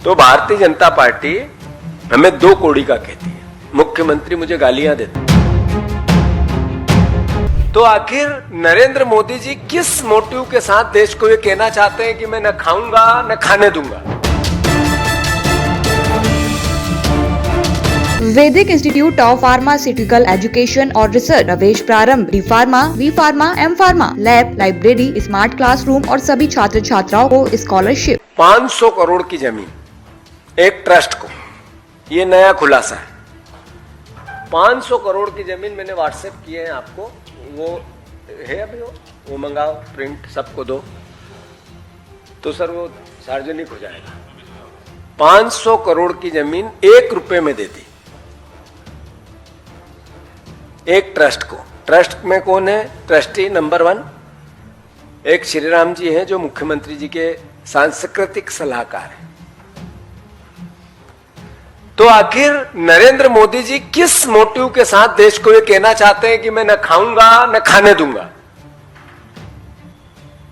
तो भारतीय जनता पार्टी हमें 2 कौड़ी का कहती है, मुख्यमंत्री मुझे गालियां देते। तो आखिर नरेंद्र मोदी जी किस मोटिव के साथ देश को ये कहना चाहते हैं कि मैं न खाऊंगा न खाने दूंगा। Vaidik institute of pharmaceutical education और रिसर्च, प्रवेश प्रारंभ, D pharma, B pharma, M pharma, lab, library, smart classroom और सभी छात्र छात्राओं को स्कॉलरशिप। 500 करोड़ की जमीन एक ट्रस्ट को, ये नया खुलासा है। 500 करोड़ की जमीन मैंने व्हाट्सएप किए हैं आपको, वो है अभी, वो मंगाओ, प्रिंट सबको दो तो सर वो सार्वजनिक हो जाएगा। 500 करोड़ की जमीन 1 रुपए में दे दी एक ट्रस्ट को। ट्रस्ट में कौन है? ट्रस्टी नंबर 1 एक श्री राम जी हैं जो मुख्यमंत्री जी के सांस्कृतिक सलाहकार हैं। तो आखिर नरेंद्र मोदी जी किस मोटिव के साथ देश को ये कहना चाहते हैं कि मैं न खाऊंगा न खाने दूंगा।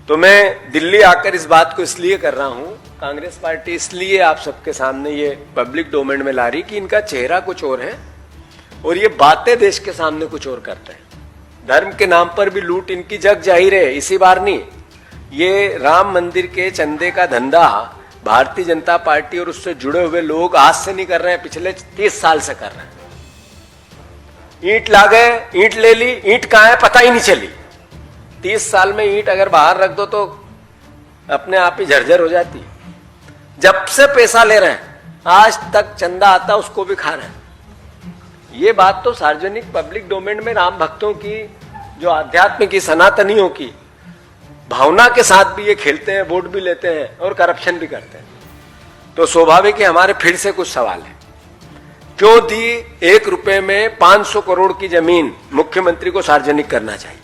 तो मैं दिल्ली आकर इस बात को इसलिए कर रहा हूं, कांग्रेस पार्टी इसलिए आप सबके सामने ये पब्लिक डोमेन में ला रही कि इनका चेहरा कुछ और है और ये बातें देश के सामने कुछ और करते हैं। धर्म के नाम पर भी लूट इनकी जग जाहिर है, इसी बार नहीं। ये राम मंदिर के चंदे का धंधा भारतीय जनता पार्टी और उससे जुड़े हुए लोग आज से नहीं कर रहे हैं, पिछले 30 साल से कर रहे हैं। ईंट ला गए, ईंट ले ली, ईंट कहां है पता ही नहीं चली। 30 साल में ईंट अगर बाहर रख दो तो अपने आप ही झरझर हो जाती। जब से पैसा ले रहे हैं, आज तक चंदा आता उसको भी खा रहे हैं। ये बात तो सार्वजनिक पब्लिक डोमेन में राम भक्तों की, जो आध्यात्म की, सनातनियों की भावना के साथ भी ये खेलते हैं, वोट भी लेते हैं और करप्शन भी करते हैं। तो स्वाभाविक है हमारे फिर से कुछ सवाल है, क्यों दी 1 रुपए में 500 करोड़ की जमीन मुख्यमंत्री को सार्वजनिक करना चाहिए।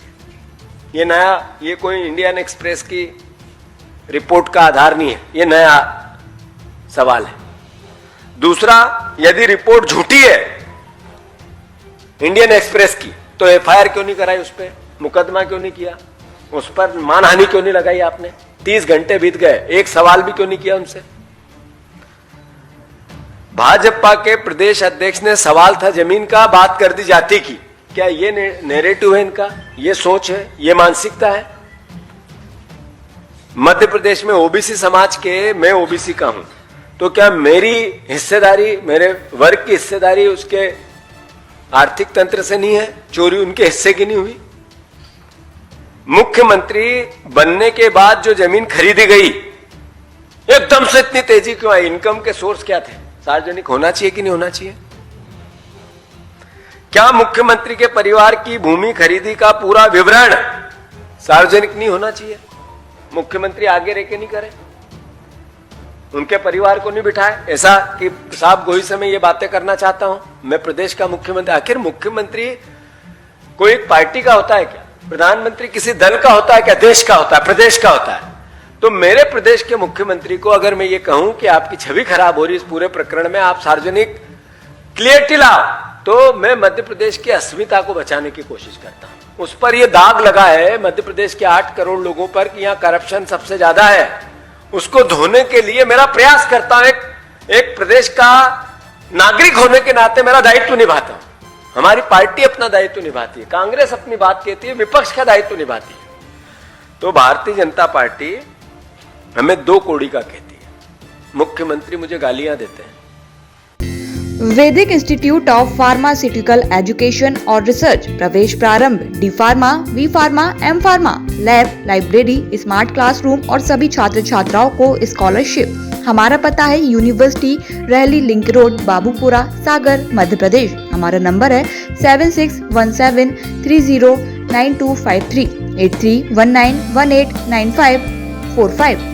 ये नया, ये कोई इंडियन एक्सप्रेस की रिपोर्ट का आधार नहीं है, ये नया सवाल है। दूसरा, यदि रिपोर्ट झूठी है इंडियन एक्सप्रेस की तो एफआईआर क्यों नहीं कराई, उस पर मुकदमा क्यों नहीं किया, उस पर मानहानि क्यों नहीं लगाई आपने? 30 घंटे बीत गए, एक सवाल भी क्यों नहीं किया उनसे? भाजपा के प्रदेश अध्यक्ष ने सवाल था जमीन का, बात कर दी जाति की। क्या ये नैरेटिव है इनका, ये सोच है, ये मानसिकता है? मध्य प्रदेश में ओबीसी समाज के, मैं ओबीसी का हूं, तो क्या मेरी हिस्सेदारी, मेरे वर्ग की हिस्सेदारी उसके आर्थिक तंत्र से नहीं है? चोरी उनके हिस्से की नहीं हुई? मुख्यमंत्री बनने के बाद जो जमीन खरीदी गई, एकदम से इतनी तेजी क्यों आई? इनकम के सोर्स क्या थे? सार्वजनिक होना चाहिए कि नहीं होना चाहिए? क्या मुख्यमंत्री के परिवार की भूमि खरीदी का पूरा विवरण सार्वजनिक नहीं होना चाहिए? मुख्यमंत्री आगे रह के नहीं करे, उनके परिवार को नहीं बिठाए, ऐसा कि साहब गोई से मैं ये बातें करना चाहता हूं, मैं प्रदेश का मुख्यमंत्री। आखिर मुख्यमंत्री कोई एक पार्टी का होता है क्या? प्रधानमंत्री किसी दल का होता है क्या? देश का होता है, प्रदेश का होता है। तो मेरे प्रदेश के मुख्यमंत्री को अगर मैं ये कहूं कि आपकी छवि खराब हो रही इस पूरे प्रकरण में, आप सार्वजनिक क्लियरिटी लाओ, तो मैं मध्य प्रदेश की अस्मिता को बचाने की कोशिश करता हूं। उस पर यह दाग लगा है मध्य प्रदेश के 8 करोड़ लोगों पर कि यहां करप्शन सबसे ज्यादा है, उसको धोने के लिए मेरा प्रयास करता हूं। एक प्रदेश का नागरिक होने के नाते मेरा दायित्व निभाता हूं। हमारी पार्टी अपना दायित्व निभाती है, कांग्रेस अपनी बात कहती है, विपक्ष का दायित्व निभाती है। तो भारतीय जनता पार्टी हमें 2 कौड़ी का कहती है, मुख्यमंत्री मुझे गालियां देते हैं। Vaidik institute of pharmaceutical education और रिसर्च, प्रवेश प्रारंभ, D pharma, B pharma, M pharma, lab, library, smart classroom और सभी छात्र छात्राओं को स्कॉलरशिप। हमारा पता है यूनिवर्सिटी, रहली लिंक रोड, बाबूपुरा, सागर, मध्य प्रदेश। हमारा नंबर है 7617309253 8319189545।